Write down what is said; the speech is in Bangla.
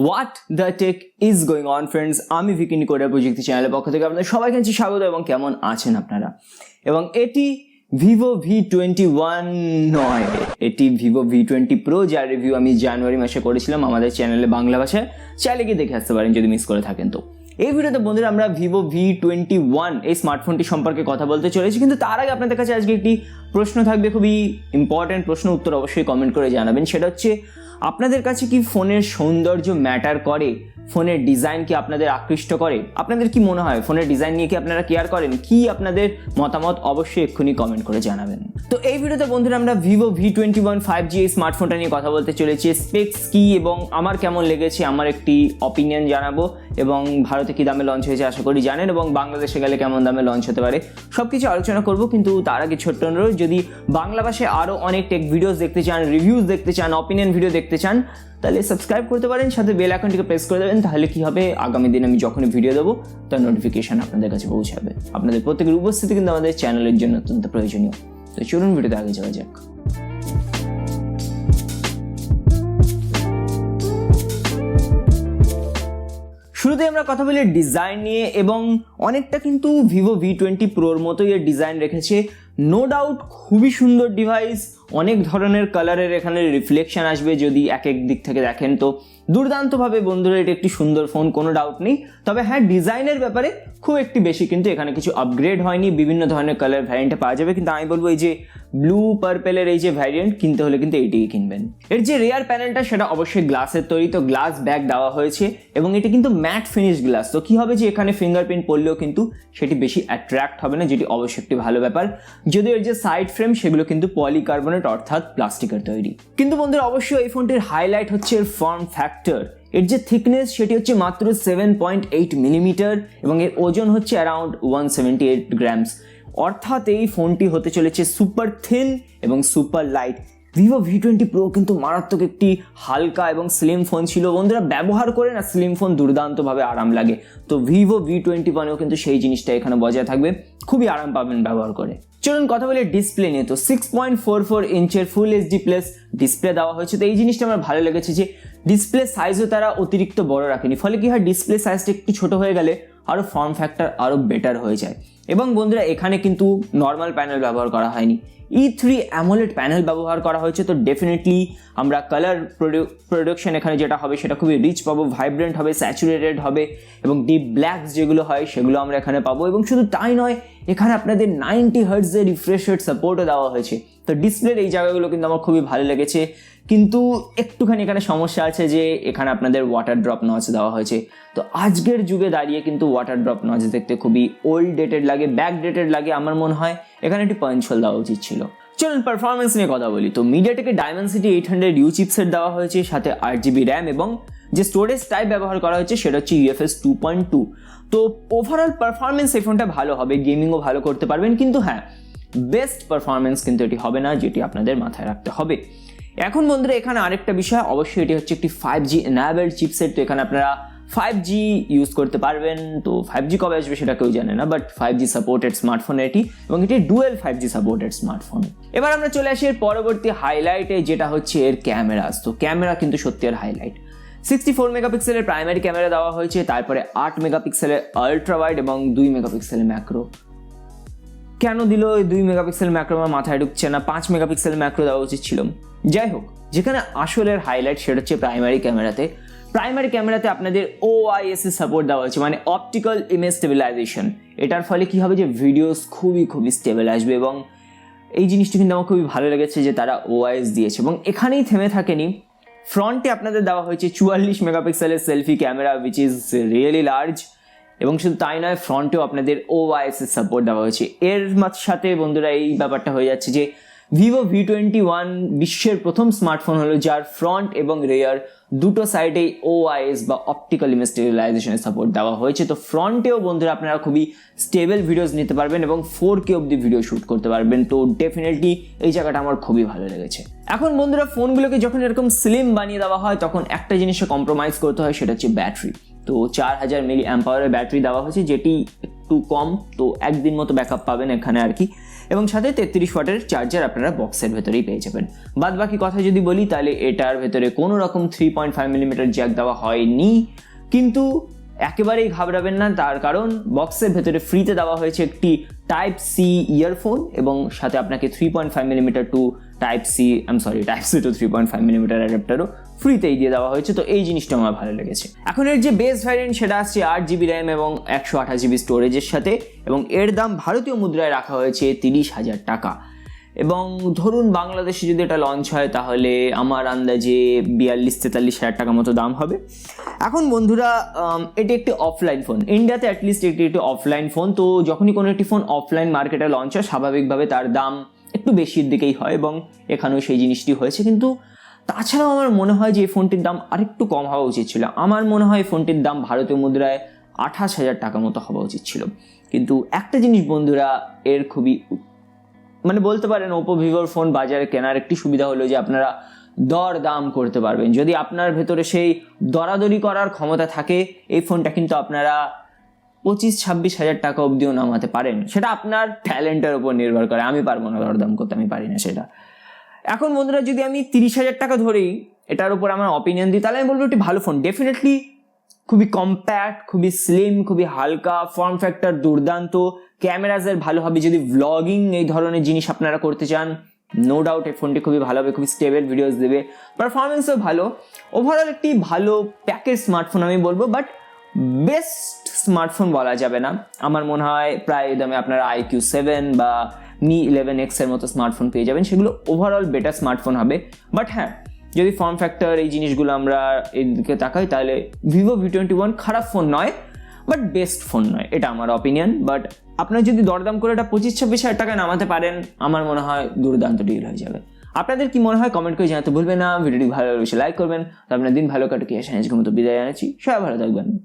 What the tech is going on friends, আমি IndiCoder প্রযুক্তি চ্যানেলের পক্ষ থেকে আপনাদের সবাইকে জানাচ্ছি স্বাগত এবং কেমন আছেন আপনারা। এবং এটি Vivo V21 নয়, এটি Vivo V20 Pro, যার রিভিউ আমি জানুয়ারি মাসে করেছিলাম আমাদের চ্যানেলে বাংলা ভাষায়, চাইলে গিয়ে দেখে আসতে পারেন যদি মিস করে থাকেন। তো এই ভিডিওতে বন্ধুরা আমরা Vivo V21 এই স্মার্টফোনটি সম্পর্কে কথা বলতে চলেছি, কিন্তু তার আগে আপনাদের কাছে আজকে একটি প্রশ্ন থাকবে, খুবই ইম্পর্টেন্ট প্রশ্ন, উত্তর অবশ্যই কমেন্ট করে জানাবেন। সেটা হচ্ছে, আপনাদের কাছে কি ফোনের সৌন্দর্য ম্যাটার করে? ফোনের ডিজাইন কি আপনাদের আকৃষ্ট করে? আপনাদের কি মনে হয় ফোনের ডিজাইন নিয়ে কি আপনারা কেয়ার করেন? কি আপনাদের মতামত অবশ্যই এক্ষুনি কমেন্ট করে জানাবেন। তো এই ভিডিওতে বন্ধুরা আমরা Vivo V21 5G এই স্মার্টফোনটা নিয়ে কথা বলতে চলেছি। স্পেকস কি এবং আমার কেমন লেগেছে, আমার একটি অপিনিয়ন জানাবো, এবং ভারতে কি দামে লঞ্চ হয়েছে আশা করি জানেন, এবং বাংলাদেশে গেলে কেমন দামে লঞ্চ হতে পারে সবকিছু আলোচনা করব। কিন্তু তার আগে ছোট্ট অনুরোধ, যদি বাংলা ভাষায় আরও অনেক টেক ভিডিওস দেখতে চান, রিভিউজ দেখতে চান, অপিনিয়ন ভিডিও দেখতে চান, তাহলে সাবস্ক্রাইব করতে পারেন, সাথে বেল আইকনটিকে প্রেস করে দেবেন। তাহলে কি হবে, আগামী দিন আমি যখনই ভিডিও দেবো তার নোটিফিকেশন আপনাদের কাছে পৌঁছাবে। আপনাদের প্রত্যেকের উপস্থিতি কিন্তু আমাদের চ্যানেলের জন্য অত্যন্ত প্রয়োজনীয়। তো চলুন ভিডিওতে আগে যাওয়া যাক। শুরুতে আমরা কথা বলি ডিজাইন নিয়ে, এবং অনেকটা কিন্তু Vivo V20 Proর মতোই এর ডিজাইন রেখেছে। নো ডাউট খুবই সুন্দর ডিভাইস, অনেক ধরনের কালারের এখানে রিফ্লেকশন আসবে যদি এক এক দিক থেকে দেখেন। তো দুর্দান্তভাবে বন্ধুরা এটা একটি সুন্দর ফোন, কোনো ডাউট নেই। তবে হ্যাঁ, ডিজাইনের ব্যাপারে খুব একটি বেশি কিন্তু এখানে কিছু আপগ্রেড হয়নি, বিভিন্ন ধরনের কালার ভ্যারিয়েন্টে পাওয়া যাবে। কিন্তু আমি বলবো এই যে ব্লু পার্পেলের এই যে ভ্যারিয়েন্ট কিনতে হলে কিন্তু এইটিই কিনবেন। এর যে রেয়ার প্যানেলটা সেটা অবশ্যই গ্লাসের তৈরি, তো গ্লাস ব্যাক দেওয়া হয়েছে, এবং এটি কিন্তু ম্যাট ফিনিশ গ্লাস। তো কি হবে যে এখানে ফিঙ্গারপ্রিন্ট পড়লেও কিন্তু সেটি বেশি অ্যাট্রাক্ট হবে না, যেটি অবশ্যই একটি ভালো ব্যাপার। যদিও এর যে সাইড ফ্রেম সেগুলো কিন্তু পলিকার্বনেট অর্থাৎ প্লাস্টিকের তৈরি। কিন্তু বন্ধুরা অবশ্যই এই ফোনটির হাইলাইট হচ্ছে এর ফর্ম ফ্যাক্টর। এর যে থিকনেস সেটি হচ্ছে মাত্র 7.8 মিলিমিটার, এবং এর ওজন হচ্ছে অ্যারাউন্ড 178 গ্রামস। অর্থাৎ এই ফোনটি হতে চলেছে সুপার থিন এবং super light. Vivo V20 Pro কিন্তু মারাত্মক একটি হালকা এবং স্লিম ফোন ছিল বন্ধুরা, ব্যবহার করে না স্লিম ফোন দুর্দান্তভাবে আরাম লাগে। তো Vivo V21 কিন্তু সেই জিনিসটা এখানে বজায় থাকবে, খুবই আরাম পাবেন ব্যবহার করে। চলুন কথা বলি ডিসপ্লে নিয়ে। তো 6.44 ইঞ্চের ফুল HD প্লাস ডিসপ্লে দেওয়া হয়েছে। তো এই জিনিসটা আমার ভালো লেগেছে যে ডিসপ্লে সাইজও তারা অতিরিক্ত বড় রাখেনি, ফলে কি হয় ডিসপ্লে সাইজটা একটু ছোট হয়ে গেলে আরও ফর্ম ফ্যাক্টর আরও বেটার হয়ে যায়। এবং বন্ধুরা এখানে কিন্তু নর্মাল প্যানেল ব্যবহার করা হয়নি, E3 অ্যামোলেড প্যানেল ব্যবহার করা হয়েছে। তো ডেফিনেটলি আমরা কালার প্রোডাকশন এখানে যেটা হবে সেটা খুবই রিচ পাবো, ভাইব্রেন্ট হবে, স্যাচুরেটেড হবে, এবং ডিপ ব্ল্যাকস যেগুলো হয় সেগুলো আমরা এখানে পাবো। এবং শুধু তাই নয়, এখানে আপনাদের 90 হার্টজের রিফ্রেশ রেট সাপোর্টও দেওয়া হয়েছে। তো ডিসপ্লের এই জায়গাগুলো কিন্তু আমার খুবই ভালো লেগেছে, কিন্তু একটুখানি এখানে সমস্যা আছে যে এখানে আপনাদের ওয়াটার ড্রপ নচ দেওয়া হয়েছে। তো আজকের যুগে দাঁড়িয়ে কিন্তু ওয়াটার ড্রপ নচ দেখতে খুবই ওল্ড ডেটেড লাগে, ব্যাক ডেটেড লাগে। আমার মনে হয় এখানে একটি পাঞ্চ হোল দেওয়া উচিত ছিল। চলুন পারফরমেন্স নিয়ে কথা বলি। তো মিডিয়াটেকের Dimensity 800U চিপসেট দেওয়া হয়েছে, সাথে 8GB র্যাম, এবং যে স্টোরেজ টাইপ ব্যবহার করা হয়েছে সেটা হচ্ছে UFS 2.2। তো ওভারঅল পারফরমেন্স এই ফোনটা ভালো হবে, গেমিংও ভালো করতে পারবেন। কিন্তু হ্যাঁ, বেস্ট পারফরমেন্স কিন্তু এটি হবে না, যেটি আপনাদের মাথায় রাখতে হবে। এখন বন্ধুরা এখানে আরেকটা বিষয়, অবশ্যই এটি হচ্ছে একটি 5G এনাবেলড চিপসেট। তো এখানে আপনারা 5G ইউজ করতে পারবেন। তো 5G কবে আসবে সেটা কেউ জানে না, বাট 5G সাপোর্টেড স্মার্টফোন এটি, এবং এটি ডুয়েল 5G সাপোর্টেড স্মার্টফোন। এবার আমরা চলে আসি এর পরবর্তী হাইলাইটে, যেটা হচ্ছে এর ক্যামেরাস। তো ক্যামেরা কিন্তু সত্যি এর হাইলাইট। 64 মেগাপিক্সেলের প্রাইমারি ক্যামেরা দেওয়া হয়েছে, তারপরে 8 মেগাপিক্সেলের আলট্রা ওয়াইড এবং 2 মেগাপিক্সেলের ম্যাক্রো। কেন দিল এই 2 মেগাপিক্সেল ম্যাক্রো আমার মাথায় ঢুকছে না, 5 মেগাপিক্সেল ম্যাক্রো দেওয়া উচিত ছিল। যাই হোক, যেখানে আসলের হাইলাইট সেটা হচ্ছে প্রাইমারি ক্যামেরাতে। প্রাইমারি ক্যামেরাতে আপনাদের OIS সাপোর্ট দেওয়া হয়েছে, মানে অপটিক্যাল ইমেজ স্টেবিলাইজেশন। এটার ফলে কি হবে যে ভিডিওস খুবই স্টেবল আসবে, এবং এই জিনিসটা কিন্তু আমার খুবই ভালো লেগেছে যে তারা OIS দিয়েছে। এবং এখানেই থেমে থাকেনি, ফ্রন্টে আপনাদের দেওয়া হয়েছে 44 মেগাপিক্সেলের selfie camera, which is really large. এবং শুধু তাই নয়, ফ্রন্টেও আপনাদের OIS সাপোর্ট দেওয়া হয়েছে। এর সাথে বন্ধুরা এই ব্যাপারটা হয়ে যাচ্ছে যে Vivo V21 বিশ্বের প্রথম স্মার্টফোন হলো যার ফ্রন্ট এবং রেয়ার দুটো সাইডেই OIS বা অপটিক্যাল ইমেজ স্টেবিলাইজেশনের সাপোর্ট দেওয়া হয়েছে। তো ফ্রন্টেও বন্ধুরা আপনারা খুবই স্টেবল ভিডিওস নিতে পারবেন এবং 4K অবধি ভিডিও শ্যুট করতে পারবেন। তো ডেফিনেটলি এই জায়গাটা আমার খুবই ভালো লেগেছে। এখন বন্ধুরা ফোনগুলোকে যখন এরকম স্লিম বানিয়ে দেওয়া হয় তখন একটা জিনিসে কম্প্রোমাইজ করতে হয়, সেটা হচ্ছে ব্যাটারি। তো 4000 মিলি অ্যাম্পাওয়ারের ব্যাটারি দেওয়া হয়েছে, যেটি একটু কম, তো একদিন মতো ব্যাকআপ পাবেন এখানে আর কি। এবং সাথে 33 ওয়াটের চার্জার আপনারা বক্সের ভেতরেই পেয়ে যাবেন। বাদ বাকি কথা যদি বলি তাহলে এটার ভেতরে কোনো রকম 3.5 মিলিমিটার জ্যাক দেওয়া হয়নি, কিন্তু একেবারেই ঘাবড়াবেন না, তার কারণ বক্সের ভেতরে ফ্রিতে দেওয়া হয়েছে একটি টাইপ সি ইয়ারফোন এবং সাথে আপনাকে 3.5 millimetre to type C to 3.5 millimetre অ্যাডাপ্টারও ফ্রিতেই দিয়ে দেওয়া হয়েছে। তো এই জিনিসটা আমার ভালো লেগেছে। এখন এর যে বেস ভ্যারিয়েন্ট সেটা আসছে 8GB র্যাম এবং 128GB স্টোরেজের সাথে, এবং এর দাম ভারতীয় মুদ্রায় রাখা হয়েছে 30,000 টাকা। এবং ধরুন বাংলাদেশে যদি এটা লঞ্চ হয় তাহলে আমার আন্দাজে 42-43 হাজার টাকা মতো দাম হবে। এখন বন্ধুরা এটি একটি অফলাইন ফোন, ইন্ডিয়াতে অ্যাটলিস্ট এটি একটি অফলাইন ফোন। তো যখনই কোনো একটি ফোন অফলাইন মার্কেটে লঞ্চ হয় স্বাভাবিকভাবে তার দাম একটু বেশির দিকেই হয়, এবং এখানেও সেই জিনিসটি হয়েছে। কিন্তু তাছাড়াও আমার মনে হয় যে এই ফোনটির দাম আরেকটু কম হওয়া উচিত ছিল। আমার মনে হয় ফোনটির দাম ভারতীয় মুদ্রায় 28,000 টাকা মতো হওয়া উচিত ছিল। কিন্তু একটা জিনিস বন্ধুরা, এর খুবই বলতে পারেন ওপো ভিভোর ফোন বাজারে কেনার একটি সুবিধা হলো যে আপনারা দর দাম করতে পারবেন। যদি আপনার ভেতরে সেই দরাদরি করার ক্ষমতা থাকে, এই ফোনটা কিন্তু আপনারা 25-26 হাজার টাকা অবধিও নামাতে পারেন। সেটা আপনার ট্যালেন্টের উপর নির্ভর করে। আমি পারবো না দরদাম করতে, আমি পারি না সেটা। এখন বন্ধুরা যদি আমি 30,000 টাকা ধরেই এটার উপর আমার অপিনিয়ন দিই তাহলে আমি বলবো একটি ভালো ফোন। ডেফিনেটলি খুবই কম্প্যাক্ট, খুবই স্লিম, খুবই হালকা, ফর্ম ফ্যাক্টর দুর্দান্ত, ক্যামেরাজের ভালো হবে। যদি ভ্লগিং এই ধরনের জিনিস আপনারা করতে চান, নো ডাউট এই ফোনটি খুবই ভালো হবে, খুবই স্টেবল ভিডিওস দেবে, পারফরমেন্সও ভালো। ওভারঅল একটি ভালো প্যাকেজ স্মার্টফোন আমি বলবো, বাট বেস্ট স্মার্টফোন বলা যাবে না। আমার মনে হয় প্রায় দামে আপনারা IQ7 বা Mi 11X এর মতো স্মার্টফোন পেয়ে যাবেন, সেগুলো ওভারঅল বেটার স্মার্টফোন হবে। বাট হ্যাঁ, যদি ফর্ম ফ্যাক্টর এই জিনিসগুলো আমরা এদিকে তাকাই তাহলে Vivo V21 খারাপ ফোন নয়, বাট বেস্ট ফোন নয়, এটা আমার অপিনিয়ন। বাট আপনারা যদি দরদাম করে এটা 25-26 হাজার টাকায় নামাতে পারেন, আমার মনে হয় দুর্দান্ত ডিল হয়ে যাবে। আপনাদের কি মনে হয় কমেন্ট করে জানাতে ভুলবেন না। ভিডিওটি ভালো লাগলে লাইক করবেন। তো আপনার দিন ভালো কাটুক, আজকের মতো বিদায় জানাচ্ছি। সবাই ভালো থাকবেন।